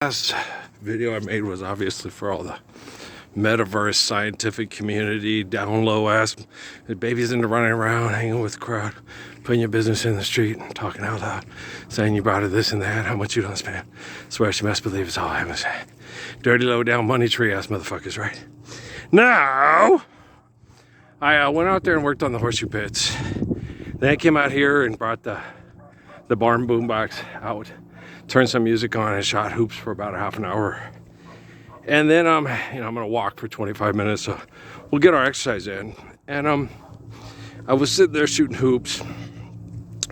Last video I made was obviously for all the metaverse scientific community, down low ass babies into running around, hanging with the crowd, putting your business in the street and talking out loud, saying you brought her this and that, how much you don't spend. Swear she must believe it's all I was saying. Dirty low down money tree ass motherfuckers, right? Now I went out there and worked on the horseshoe pits. Then I came out here and brought the barn boombox out, turned some music on and shot hoops for about a half an hour. And then I'm gonna walk for 25 minutes, so we'll get our exercise in. And I was sitting there shooting hoops,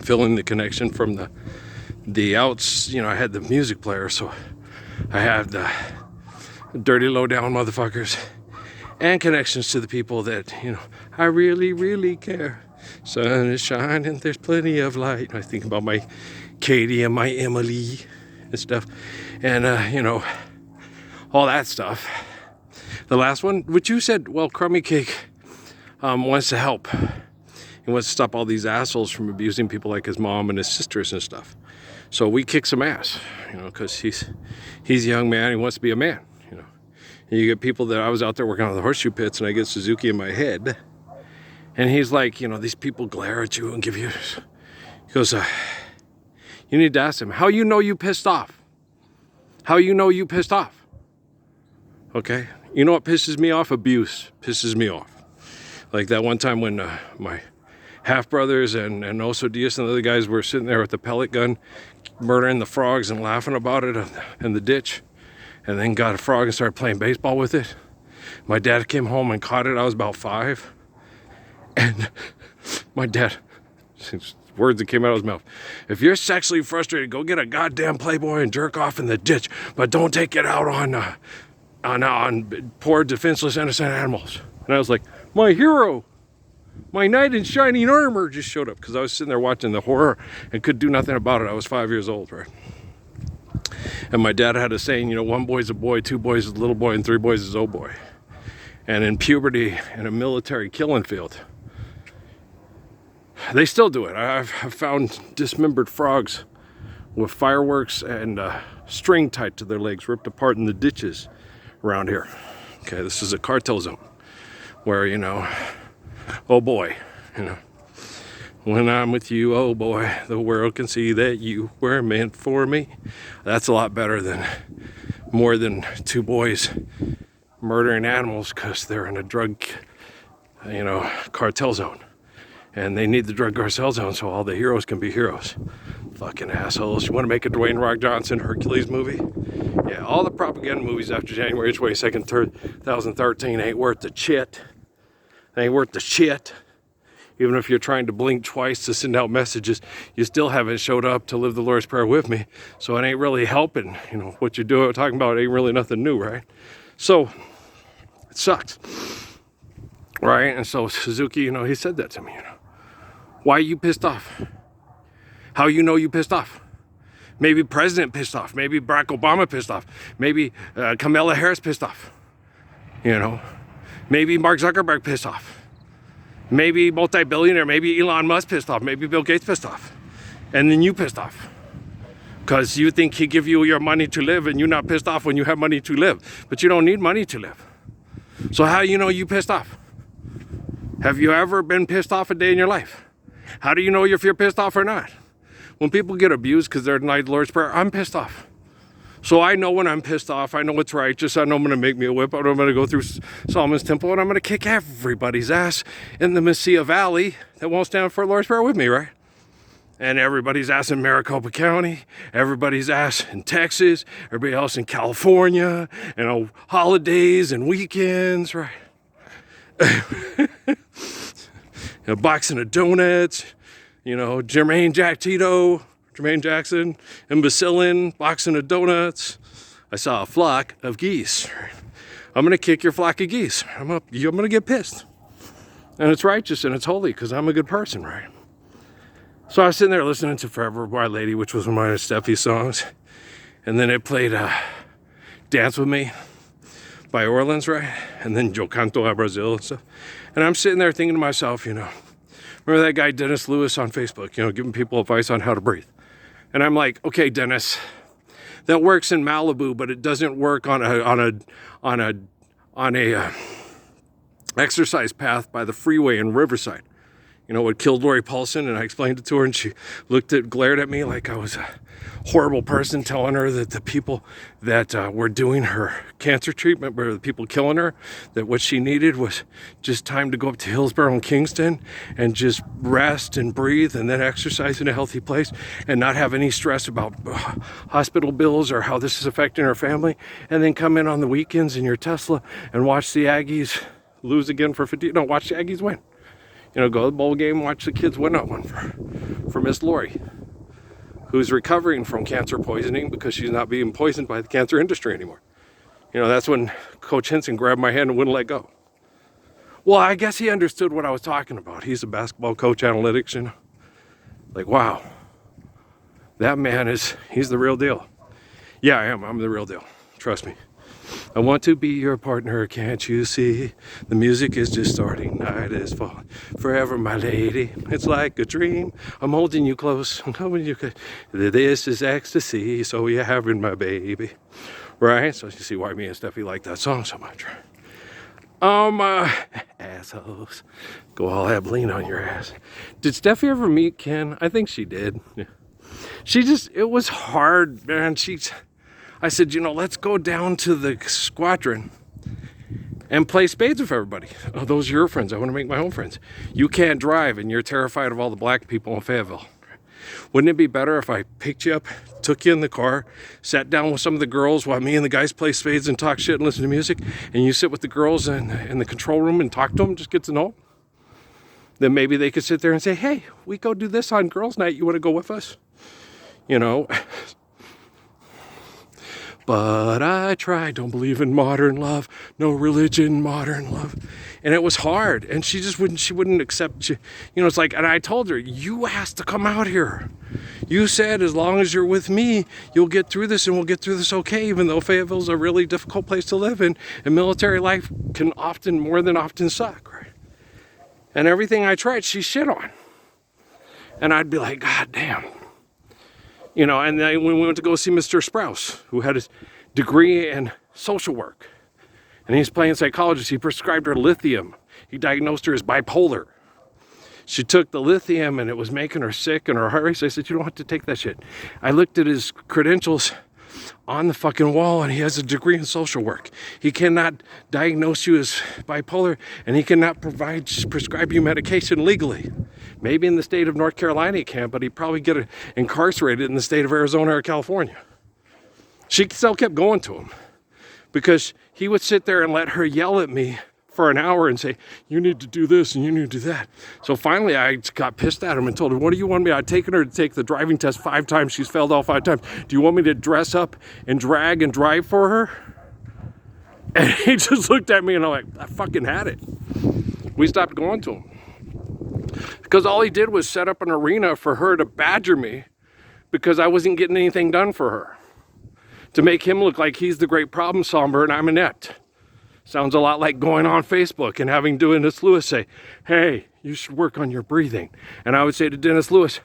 feeling the connection from the outs. I had the music player, so I had the dirty low down motherfuckers and connections to the people that I really, really care. Sun is shining, there's plenty of light. I think about my Katie and my Emily and stuff, and all that stuff. The last one, which you said, well, Crummy Cake wants to help. He wants to stop all these assholes from abusing people like his mom and his sisters and stuff. So we kick some ass, because he's a young man. He wants to be a man. And you get people that I was out there working on the horseshoe pits, and I get Suzuki in my head, and he's like, these people glare at you and give you. He goes, you need to ask him, how you pissed off? How you pissed off? Okay? You know what pisses me off? Abuse pisses me off. Like that one time when my half-brothers and Oso Diaz and the other guys were sitting there with the pellet gun, murdering the frogs and laughing about it in the ditch, and then got a frog and started playing baseball with it. My dad came home and caught it. I was about 5. And my dad, words that came out of his mouth, if you're sexually frustrated, go get a goddamn Playboy and jerk off in the ditch, but don't take it out on poor defenseless innocent animals. And I was like, my hero, my knight in shining armor just showed up, because I was sitting there watching the horror and could do nothing about it. I was 5 years old, right? And my dad had a saying, 1 boy's a boy, 2 boys is a little boy, and 3 boys is old boy. And in puberty, in a military killing field, they still do it. I've found dismembered frogs with fireworks and string tied to their legs, ripped apart in the ditches around here. Okay, this is a cartel zone where, oh boy, when I'm with you, oh boy, the world can see that you were meant for me. That's a lot better than more than 2 boys murdering animals because they're in a drug, cartel zone. And they need the drug cartel zone so all the heroes can be heroes. Fucking assholes. You want to make a Dwayne Rock Johnson Hercules movie? Yeah, all the propaganda movies after January 22nd, 2013 ain't worth the shit. They ain't worth the shit. Even if you're trying to blink twice to send out messages, you still haven't showed up to live the Lord's Prayer with me. So it ain't really helping. What you're doing, talking about ain't really nothing new, right? So it sucks. Right? And so Suzuki, he said that to me, Why are you pissed off? How you pissed off? Maybe President pissed off. Maybe Barack Obama pissed off. Maybe Kamala Harris pissed off. Maybe Mark Zuckerberg pissed off. Maybe multi-billionaire, maybe Elon Musk pissed off. Maybe Bill Gates pissed off. And then you pissed off. Because you think he give you your money to live and you're not pissed off when you have money to live. But you don't need money to live. So how you pissed off? Have you ever been pissed off a day in your life? How do you know if you're pissed off or not? When people get abused because they're denied the Lord's Prayer, I'm pissed off. So I know when I'm pissed off, I know what's righteous, I know I'm going to make me a whip, I know I'm going to go through Solomon's temple, and I'm going to kick everybody's ass in the Mesilla Valley that won't stand for the Lord's Prayer with me, right? And everybody's ass in Maricopa County, everybody's ass in Texas, everybody else in California, holidays and weekends, right? A boxing of donuts, Jermaine Jackson, imbecilin, boxing of donuts. I saw a flock of geese. I'm going to kick your flock of geese. I'm going to get pissed. And it's righteous and it's holy because I'm a good person, right? So I was sitting there listening to Forever by Lady, which was one of Steffi's songs. And then it played Dance With Me by Orleans, right? And then Yo Canto a Brazil and stuff. And I'm sitting there thinking to myself, remember that guy Dennis Lewis on Facebook, giving people advice on how to breathe. And I'm like, okay, Dennis, that works in Malibu, but it doesn't work on a exercise path by the freeway in Riverside. You know what killed Lori Paulson? And I explained it to her, and she glared at me like I was a horrible person, telling her that the people that were doing her cancer treatment were the people killing her, that what she needed was just time to go up to Hillsborough and Kingston and just rest and breathe and then exercise in a healthy place and not have any stress about hospital bills or how this is affecting her family, and then come in on the weekends in your Tesla and watch the Aggies lose again for 50. No, watch the Aggies win. You know, go to the bowl game, watch the kids win that one for Miss Lori, who's recovering from cancer poisoning because she's not being poisoned by the cancer industry anymore. You know, that's when Coach Henson grabbed my hand and wouldn't let go. Well, I guess he understood what I was talking about. He's a basketball coach, analytics, you know. Like, wow, that man he's the real deal. Yeah, I am. I'm the real deal. Trust me. I want to be your partner, can't you see? The music is just starting, night is falling. Forever, my lady, it's like a dream. I'm holding you close, I'm holding you close. This is ecstasy, so you're having my baby. Right? So you see why me and Steffi like that song so much. Assholes. Go all have lean on your ass. Did Steffi ever meet Ken? I think she did. Yeah. It was hard, man. I said, you know, let's go down to the squadron and play spades with everybody. Oh, those are your friends. I want to make my own friends. You can't drive and you're terrified of all the black people in Fayetteville. Wouldn't it be better if I picked you up, took you in the car, sat down with some of the girls while me and the guys play spades and talk shit and listen to music, and you sit with the girls in the control room and talk to them, just get to know them? Then maybe they could sit there and say, hey, we go do this on girls' night. You want to go with us? You know... But I tried, don't believe in modern love, no religion, modern love. And it was hard. And she wouldn't accept you. You know, it's like, and I told her, you asked to come out here. You said, as long as you're with me, you'll get through this and we'll get through this okay, even though Fayetteville's a really difficult place to live in. And military life can more than often suck, right? And everything I tried, she shit on. And I'd be like, God damn. You know, and then when we went to go see Mr. Sprouse, who had his degree in social work, and he's playing psychologist, he prescribed her lithium. He diagnosed her as bipolar. She took the lithium and it was making her sick and her heart rate. So I said, you don't have to take that shit. I looked at his credentials on the fucking wall and he has a degree in social work. He cannot diagnose you as bipolar and he cannot prescribe you medication legally. Maybe in the state of North Carolina he can, but he'd probably get incarcerated in the state of Arizona or California. She still kept going to him because he would sit there and let her yell at me for an hour and say, you need to do this and you need to do that. So finally I got pissed at him and told him, what do you want me? I'd taken her to take the driving test 5 times. She's failed all 5 times. Do you want me to dress up and drag and drive for her? And he just looked at me and I'm like, I fucking had it. We stopped going to him. Because all he did was set up an arena for her to badger me because I wasn't getting anything done for her. To make him look like he's the great problem solver and I'm inept. Sounds a lot like going on Facebook and having Dennis Lewis say, hey, you should work on your breathing. And I would say to Dennis Lewis,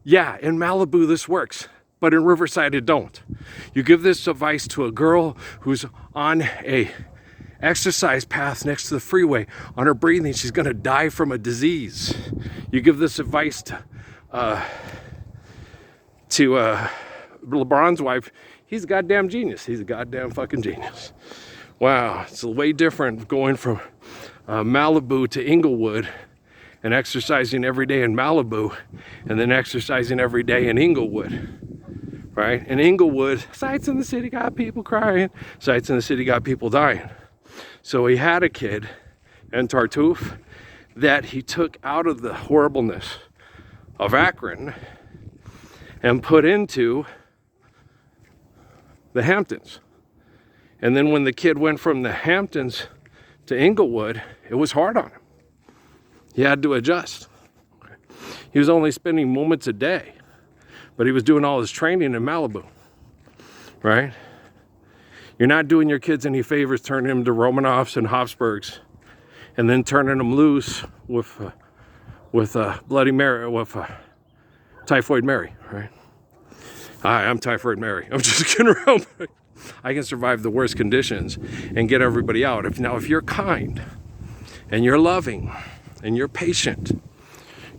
yeah, in Malibu this works, but in Riverside it don't. You give this advice to a girl who's on a exercise path next to the freeway on her breathing, she's gonna die from a disease. You give this advice to LeBron's wife, he's a goddamn genius. He's a goddamn fucking genius. Wow, it's way different going from Malibu to Inglewood and exercising every day in Malibu and then exercising every day in Inglewood, right? In Inglewood, sights in the city got people crying, sights in the city got people dying. So he had a kid in Tartuffe that he took out of the horribleness of Akron and put into the Hamptons. And then when the kid went from the Hamptons to Inglewood, it was hard on him. He had to adjust. He was only spending moments a day, but he was doing all his training in Malibu, right? You're not doing your kids any favors turning them to Romanoffs and Habsburgs and then turning them loose with Bloody Mary, with Typhoid Mary, right? Hi, I'm Typhoid Mary. I'm just kidding around. I can survive the worst conditions and get everybody out. If you're kind and you're loving and you're patient,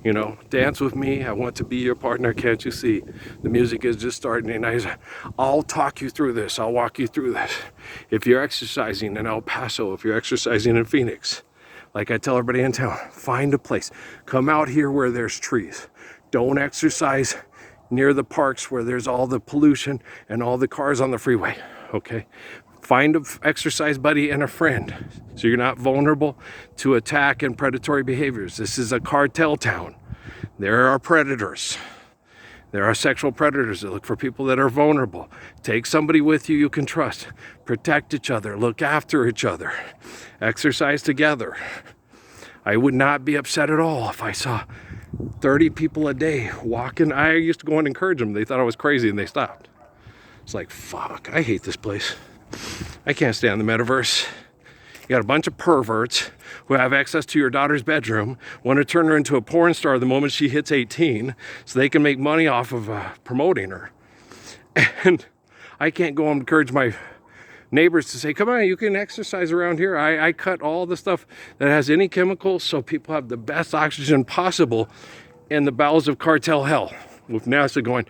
you know, dance with me. I want to be your partner. Can't you see? The music is just starting, and I'll talk you through this. I'll walk you through this. If you're exercising in El Paso, if you're exercising in Phoenix, like I tell everybody in town, find a place. Come out here where there's trees. Don't exercise near the parks where there's all the pollution and all the cars on the freeway, okay? Find an exercise buddy and a friend so you're not vulnerable to attack and predatory behaviors. This is a cartel town. There are predators. There are sexual predators that look for people that are vulnerable. Take somebody with you can trust. Protect each other. Look after each other. Exercise together. I would not be upset at all if I saw 30 people a day walking. I used to go and encourage them. They thought I was crazy and they stopped. It's like, fuck, I hate this place. I can't stand the metaverse. You got a bunch of perverts who have access to your daughter's bedroom, want to turn her into a porn star the moment she hits 18 so they can make money off of promoting her. And I can't go and encourage my neighbors to say, come on, you can exercise around here. I cut all the stuff that has any chemicals so people have the best oxygen possible in the bowels of cartel hell, with NASA going,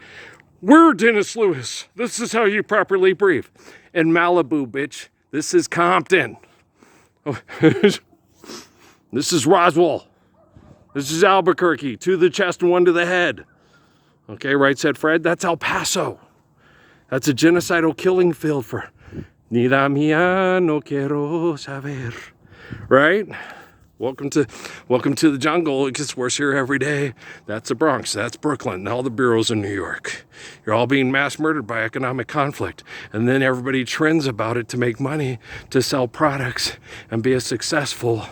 we're Dennis Lewis. This is how you properly breathe. In Malibu, bitch. This is Compton. This is Roswell. This is Albuquerque. 2 to the chest and 1 to the head. Okay, right, said Fred. That's El Paso. That's a genocidal killing field for Nida mía, no quiero saber. Right? Welcome to the jungle. It gets worse here every day. That's the Bronx. That's Brooklyn. All the boroughs in New York. You're all being mass murdered by economic conflict. And then everybody trends about it to make money, to sell products, and be a successful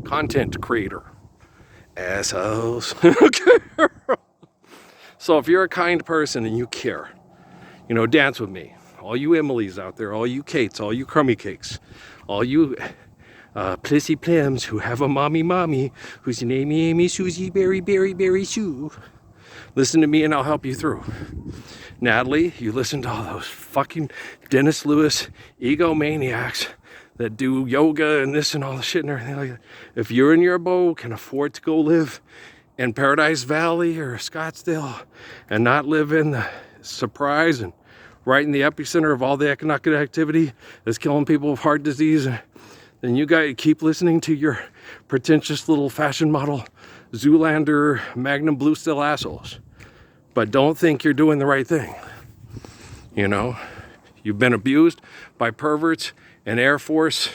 content creator. Assholes. Okay. So if you're a kind person and you care, you know, dance with me. All you Emilys out there, all you Kates, all you crummy cakes, all you plissy plims who have a mommy who's name Amy Susie Berry Sue. Listen to me and I'll help you through. Natalie, you listen to all those fucking Dennis Lewis egomaniacs that do yoga and this and all the shit and everything like that. If you and your beau can afford to go live in Paradise Valley or Scottsdale and not live in the Surprise and right in the epicenter of all the economic activity that's killing people with heart disease, then you guys keep listening to your pretentious little fashion model Zoolander Magnum Blue Steel assholes. But don't think you're doing the right thing. You know, you've been abused by perverts and Air Force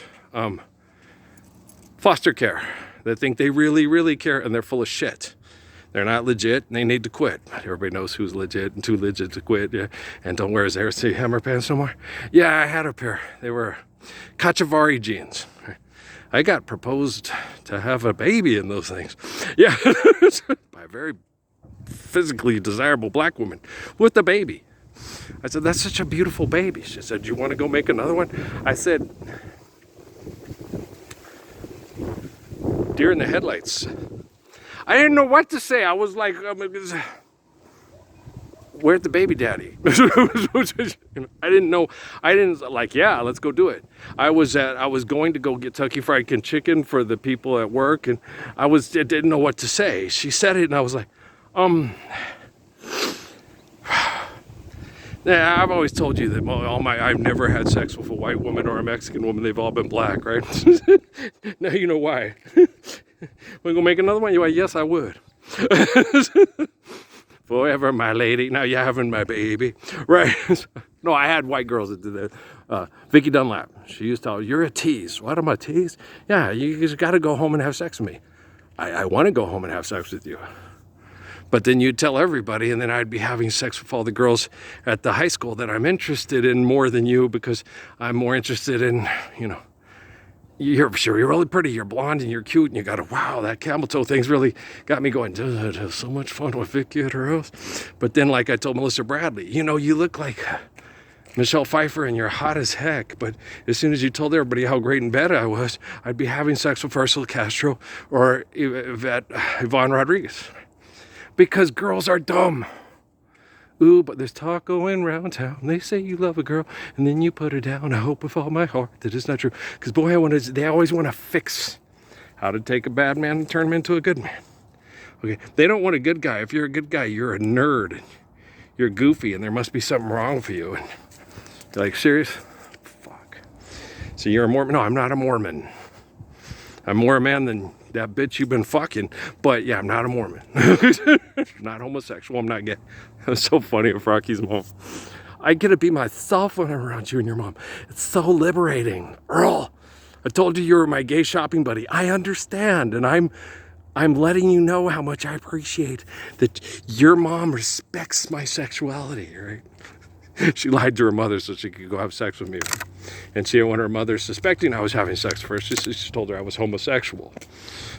foster care that think they really care, and they're full of shit. They're not legit and they need to quit. Everybody knows who's legit and too legit to quit. Yeah. And don't wear his Air Hammer pants no more. Yeah, I had a pair. They were Kachavari jeans. I got proposed to have a baby in those things. Yeah, by a very physically desirable black woman with a baby. I said, that's such a beautiful baby. She said, do you want to go make another one? I said, deer in the headlights. I didn't know what to say. I was like, where's the baby daddy? I didn't know. I didn't like, yeah, let's go do it. I was going to go get Kentucky Fried Chicken for the people at work, and I didn't know what to say. She said it, and I was like, yeah, I've always told you that I've never had sex with a white woman or a Mexican woman. They've all been black, right? Now you know why. We're gonna make another one? You're like, yes, I would. Forever, my lady. Now you're having my baby, right? No, I had white girls that did that. Vicky Dunlap. She used to tell, you're a tease. What am I, tease? Yeah, you just got to go home and have sex with me. I want to go home and have sex with you. But then you'd tell everybody, and then I'd be having sex with all the girls at the high school that I'm interested in more than you, because I'm more interested in, you know, you're really pretty, you're blonde and you're cute, and you got wow, that camel toe thing's really got me going, dude, I'd have so much fun with Vicky at her house. But then, like I told Melissa Bradley, you know, you look like Michelle Pfeiffer and you're hot as heck, but as soon as you told everybody how great in bed I was, I'd be having sex with Ursula Castro or Yvonne Rodriguez. Because girls are dumb. Ooh, but there's talk going round town. They say you love a girl, and then you put her down. I hope with all my heart that it's not true. Because boy, they always want to fix how to take a bad man and turn him into a good man. Okay, they don't want a good guy. If you're a good guy, you're a nerd. You're goofy, and there must be something wrong for you. And you're like, serious? Fuck. So you're a Mormon? No, I'm not a Mormon. I'm more a man than that bitch you've been fucking. But yeah, I'm not a Mormon. Not homosexual. I'm not gay. It's so funny with Rocky's mom. I get to be myself when I'm around you and your mom. It's so liberating. Earl, I told you were my gay shopping buddy. I understand, and I'm letting you know how much I appreciate that your mom respects my sexuality, right? She lied to her mother so she could go have sex with me. And she, when her mother suspecting I was having sex first, she told her I was homosexual.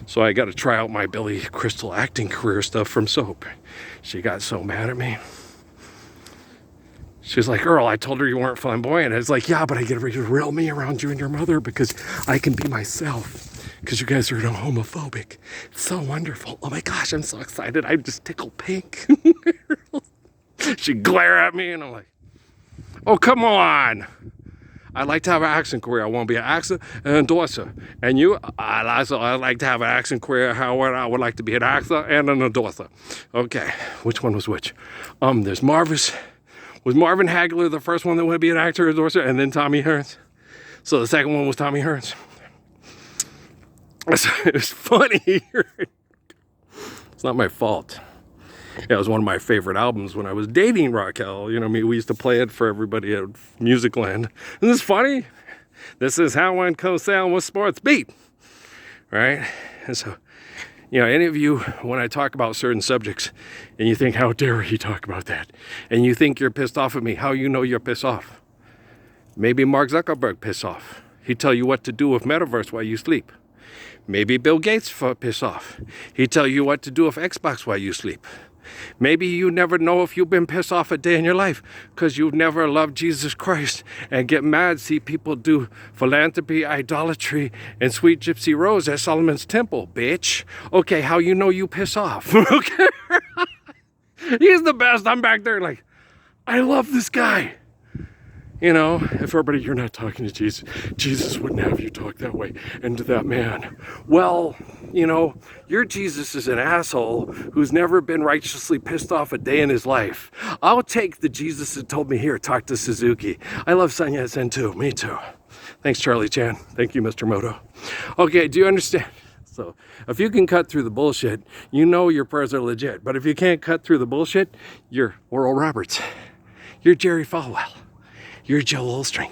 So I got to try out my Billy Crystal acting career stuff from Soap. She got so mad at me. She's like, Earl, I told her you weren't flamboyant. I was like, yeah, but I get to reel me around you and your mother because I can be myself. Because you guys are homophobic. It's so wonderful. Oh my gosh, I'm so excited. I just tickle pink. She'd glare at me and I'm like, oh, come on. I'd like to have an accent career. I want to be an actor and endorser. And you, I'd like to have an accent career. However, I would like to be an actor and an endorser. Okay, which one was which? There's Marvis. Was Marvin Hagler the first one that wanted to be an actor or endorser? And then Tommy Hearns? So the second one was Tommy Hearns. It was funny. It's not my fault. Yeah, it was one of my favorite albums when I was dating Raquel. You know, we used to play it for everybody at Musicland. Isn't this funny? This is how one co-sound with sports beat, right? And so, you know, any of you, when I talk about certain subjects, and you think, how dare he talk about that? And you think you're pissed off at me. How you know you're pissed off? Maybe Mark Zuckerberg pissed off. He'd tell you what to do with Metaverse while you sleep. Maybe Bill Gates pissed off. He'd tell you what to do with Xbox while you sleep. Maybe you never know if you've been pissed off a day in your life because you've never loved Jesus Christ and get mad, see people do philanthropy, idolatry, and sweet gypsy rose at Solomon's temple, bitch. Okay, how you know you piss off? Okay. He's the best. I'm back there like, I love this guy. You know, if everybody, you're not talking to Jesus. Jesus wouldn't have you talk that way and to that man. Well, you know, your Jesus is an asshole who's never been righteously pissed off a day in his life. I'll take the Jesus that told me, here, talk to Suzuki. I love Sun Yat-sen too. Me too. Thanks, Charlie Chan. Thank you, Mr. Moto. Okay, do you understand? So if you can cut through the bullshit, you know your prayers are legit. But if you can't cut through the bullshit, you're Oral Roberts. You're Jerry Falwell. You're Joel Osteen.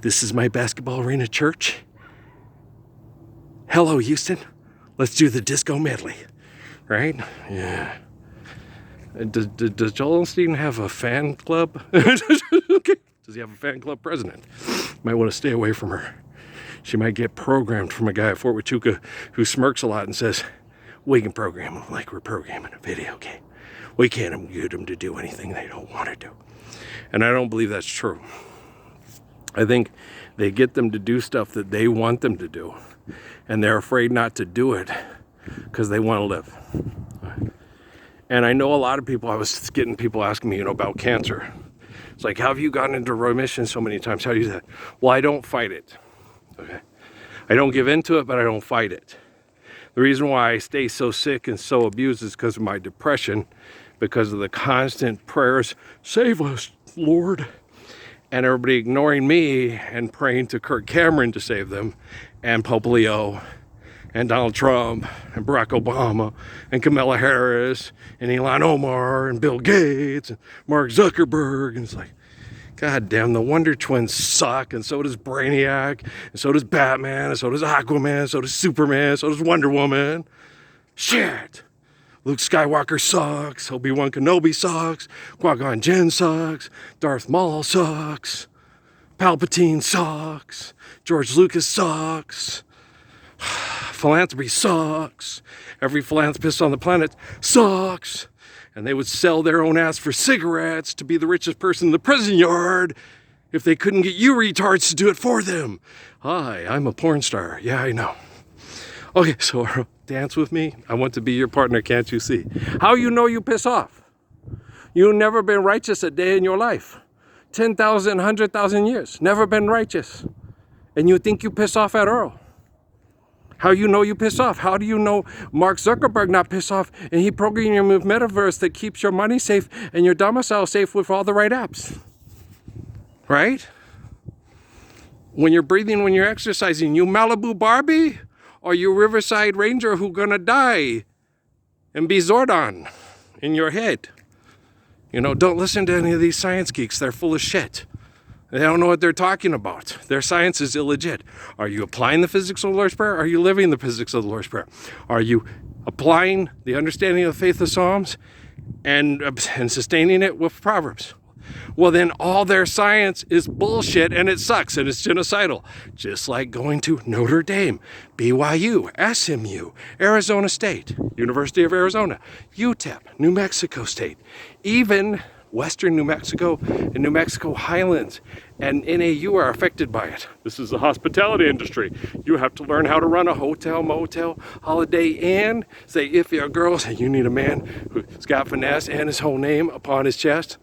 This is my basketball arena church. Hello, Houston. Let's do the disco medley. Right? Yeah. Does Joel Osteen have a fan club? Okay. Does he have a fan club president? Might want to stay away from her. She might get programmed from a guy at Fort Huachuca who smirks a lot and says, we can program them like we're programming a video game. We can't get them to do anything they don't want to do. And I don't believe that's true. I think they get them to do stuff that they want them to do. And they're afraid not to do it because they want to live. And I know a lot of people, I was getting people asking me, about cancer. It's like, how have you gotten into remission so many times? How do you do that? Well, I don't fight it. Okay. I don't give into it, but I don't fight it. The reason why I stay so sick and so abused is because of my depression, because of the constant prayers, save us, Lord. And everybody ignoring me and praying to Kirk Cameron to save them, and Pope Leo, and Donald Trump, and Barack Obama, and Kamala Harris, and Ilhan Omar, and Bill Gates, and Mark Zuckerberg. And it's like, God damn, the Wonder Twins suck, and so does Brainiac, and so does Batman, and so does Aquaman, and so does Superman, and so does Wonder Woman. Shit. Luke Skywalker sucks, Obi-Wan Kenobi sucks, Qui-Gon Jinn sucks, Darth Maul sucks, Palpatine sucks, George Lucas sucks, philanthropy sucks, every philanthropist on the planet sucks, and they would sell their own ass for cigarettes to be the richest person in the prison yard if they couldn't get you retards to do it for them. Hi, I'm a porn star. Yeah, I know. Okay, so dance with me. I want to be your partner, can't you see? How you know you piss off? You've never been righteous a day in your life. 10,000, 100,000 years. Never been righteous. And you think you piss off at Earl. How you know you piss off? How do you know Mark Zuckerberg not piss off and he programmed your metaverse that keeps your money safe and your domicile safe with all the right apps? Right? When you're breathing, when you're exercising, you Malibu Barbie or you Riverside Ranger who gonna die and be Zordon in your head? You know, don't listen to any of these science geeks. They're full of shit. They don't know what they're talking about. Their science is illegit. Are you applying the physics of the Lord's Prayer? Are you living the physics of the Lord's Prayer? Are you applying the understanding of the faith of Psalms and sustaining it with Proverbs? Well, then all their science is bullshit and it sucks and it's genocidal. Just like going to Notre Dame, BYU, SMU, Arizona State, University of Arizona, UTEP, New Mexico State, even Western New Mexico and New Mexico Highlands and NAU are affected by it. This is the hospitality industry. You have to learn how to run a hotel, motel, Holiday Inn. Say if you're a girl, say you need a man who's got finesse and his whole name upon his chest.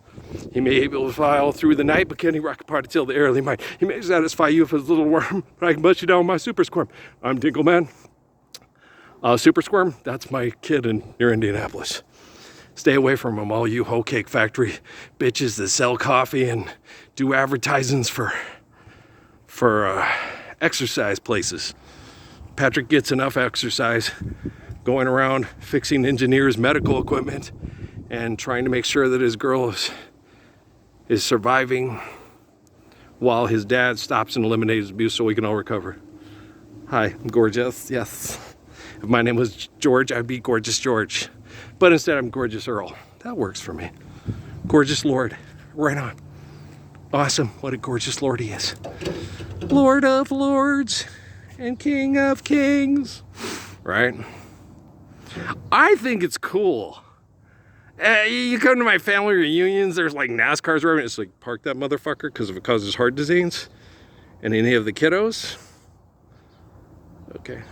He may be able to fly all through the night, but can he rock apart until the early night? He may satisfy you with his little worm, but I can bust you down with my super squirm. I'm Dinkelman. Super squirm, that's my kid near Indianapolis. Stay away from them, all you hoe cake factory bitches that sell coffee and do advertisements for exercise places. Patrick gets enough exercise going around fixing engineers' medical equipment and trying to make sure that his girl is surviving while his dad stops and eliminates abuse so we can all recover. Hi, I'm gorgeous, yes. If my name was George, I'd be Gorgeous George. But instead I'm Gorgeous Earl. That works for me. Gorgeous Lord, right on. Awesome, what a gorgeous Lord he is. Lord of Lords and King of Kings, right? I think it's cool. You come to my family reunions, there's like NASCARs around. It's like, park that motherfucker because if it causes heart disease. And any of the kiddos, okay.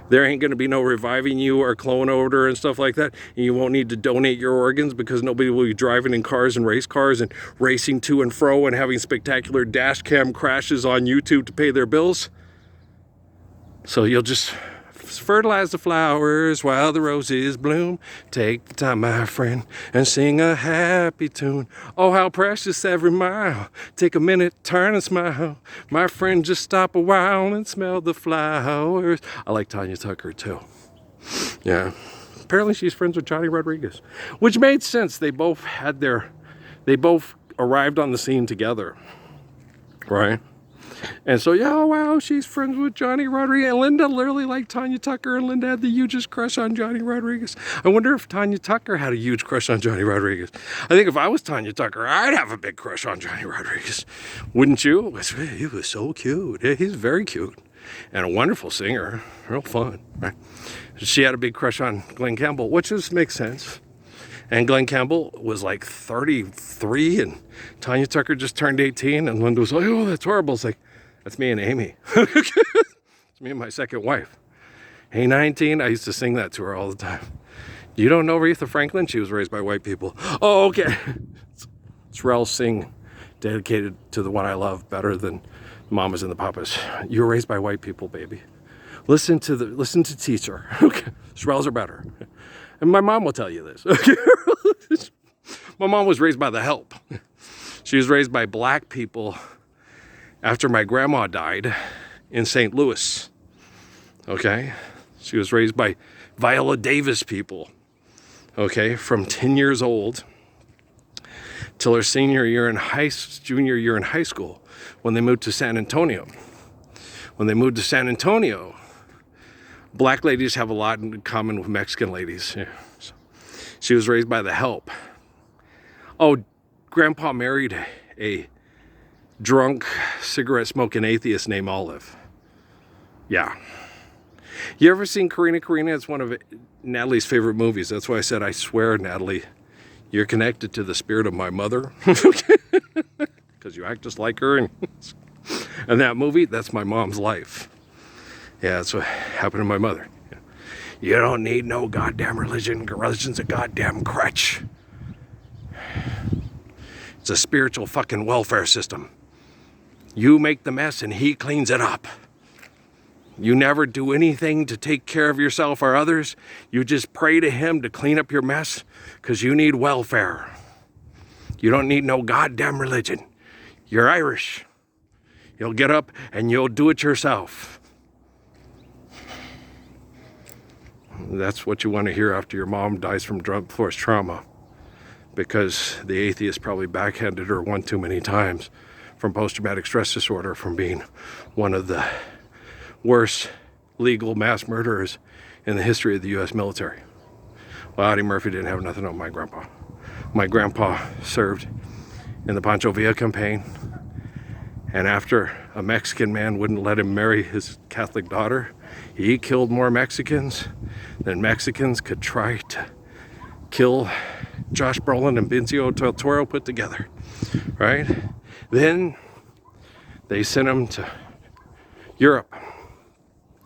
There ain't gonna be no reviving you or clone odor and stuff like that. And you won't need to donate your organs because nobody will be driving in cars and race cars and racing to and fro and having spectacular dash cam crashes on YouTube to pay their bills. So you'll just fertilize the flowers while the roses bloom. Take the time, my friend, and sing a happy tune. Oh, how precious every mile. Take a minute, turn and smile. My friend, just stop a while and smell the flowers. I like Tanya Tucker too. Yeah. Apparently she's friends with Johnny Rodriguez, which made sense. They both arrived on the scene together, right? And so, yeah, oh, wow, she's friends with Johnny Rodriguez. And Linda literally liked Tanya Tucker, and Linda had the hugest crush on Johnny Rodriguez. I wonder if Tanya Tucker had a huge crush on Johnny Rodriguez. I think if I was Tanya Tucker, I'd have a big crush on Johnny Rodriguez. Wouldn't you? He was so cute. Yeah, he's very cute and a wonderful singer. Real fun. Right? She had a big crush on Glenn Campbell, which makes sense. And Glenn Campbell was like 33, and Tanya Tucker just turned 18, and Linda was like, oh, that's horrible. It's like, that's me and Amy. It's me and my second wife. Hey, 19, I used to sing that to her all the time. You don't know Aretha Franklin? She was raised by white people. Oh, okay. It's Rel Singh, dedicated to the one I love better than Mamas and the Papas. You were raised by white people, baby. Listen to teacher. Okay, Shrells are better. And my mom will tell you this. Okay? My mom was raised by the Help. She was raised by black people after my grandma died in St. Louis. Okay? She was raised by Viola Davis people. Okay? From 10 years old till her junior year in high school when they moved to San Antonio. When they moved to San Antonio, black ladies have a lot in common with Mexican ladies. Yeah. So she was raised by the Help. Oh, Grandpa married a drunk, cigarette-smoking atheist named Olive. Yeah. You ever seen Karina? Karina, it's one of Natalie's favorite movies. That's why I said, I swear, Natalie, you're connected to the spirit of my mother. Because you act just like her. And that movie, that's my mom's life. Yeah, that's what happened to my mother. You don't need no goddamn religion. Religion's a goddamn crutch. It's a spiritual fucking welfare system. You make the mess and he cleans it up. You never do anything to take care of yourself or others. You just pray to him to clean up your mess because you need welfare. You don't need no goddamn religion. You're Irish. You'll get up and you'll do it yourself. That's what you want to hear after your mom dies from drug force trauma, because the atheist probably backhanded her one too many times from post-traumatic stress disorder, from being one of the worst legal mass murderers in the history of the U.S. military. Well, Audie Murphy didn't have nothing on my grandpa. My grandpa served in the Pancho Villa campaign, and after a Mexican man wouldn't let him marry his Catholic daughter, he killed more Mexicans than Mexicans could try to kill Josh Brolin and Benicio del Toro put together, right? Then they sent him to Europe,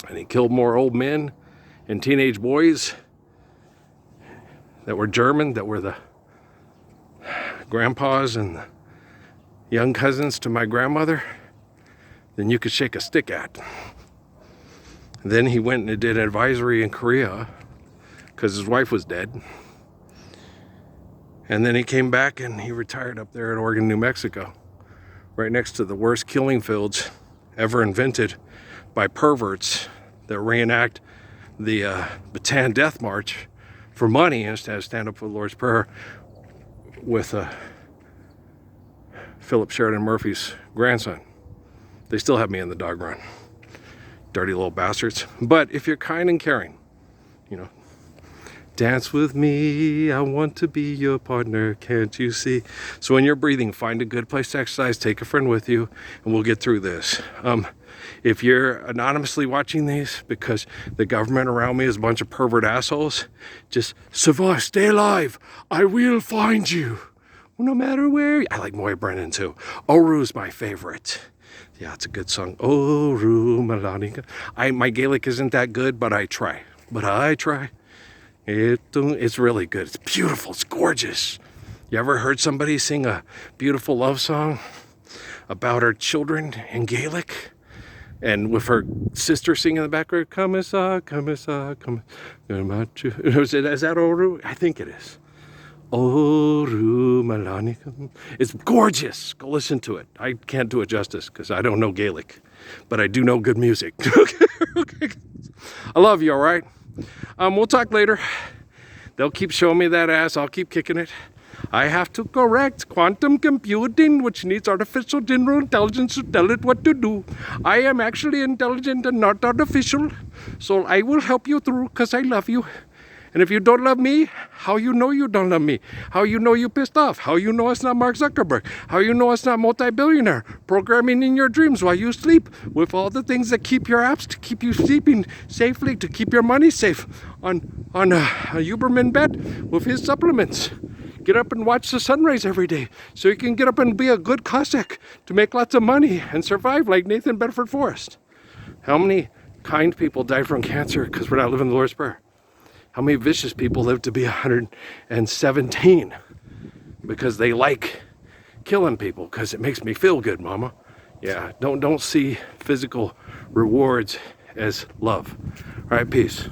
and he killed more old men and teenage boys that were German, that were the grandpas and the young cousins to my grandmother, than you could shake a stick at. Then he went and did an advisory in Korea because his wife was dead. And then he came back and he retired up there in Oregon, New Mexico, right next to the worst killing fields ever invented by perverts that reenact the Bataan Death March for money instead of stand up for the Lord's Prayer with Philip Sheridan Murphy's grandson. They still have me in the dog run. Dirty little bastards. But if you're kind and caring, you know, dance with me, I want to be your partner, can't you see? So when you're breathing, find a good place to exercise, take a friend with you, and we'll get through this. If you're anonymously watching these because the government around me is a bunch of pervert assholes, just survive, stay alive, I will find you. No matter where. I like Moya Brennan too. Oru's my favorite. Yeah, it's a good song. Oru Malanika. My Gaelic isn't that good, but I try. It's really good. It's beautiful. It's gorgeous. You ever heard somebody sing a beautiful love song about her children in Gaelic? And with her sister singing in the background, is that Oru? I think it is. Oru Malanika. It's gorgeous. Go listen to it. I can't do it justice because I don't know Gaelic, but I do know good music. Okay. I love you, all right? We'll talk later. They'll keep showing me that ass. I'll keep kicking it. I have to correct quantum computing, which needs artificial general intelligence to tell it what to do. I am actually intelligent and not artificial, so I will help you through because I love you. And if you don't love me, how you know you don't love me? How you know you pissed off? How you know it's not Mark Zuckerberg? How you know it's not multi-billionaire programming in your dreams while you sleep with all the things that keep your apps to keep you sleeping safely, to keep your money safe on a Huberman bed with his supplements. Get up and watch the sunrise every day so you can get up and be a good Cossack to make lots of money and survive like Nathan Bedford Forrest. How many kind people die from cancer because we're not living the Lord's Prayer? How many vicious people live to be 117 because they like killing people because it makes me feel good, mama. Yeah, don't see physical rewards as love. All right, peace.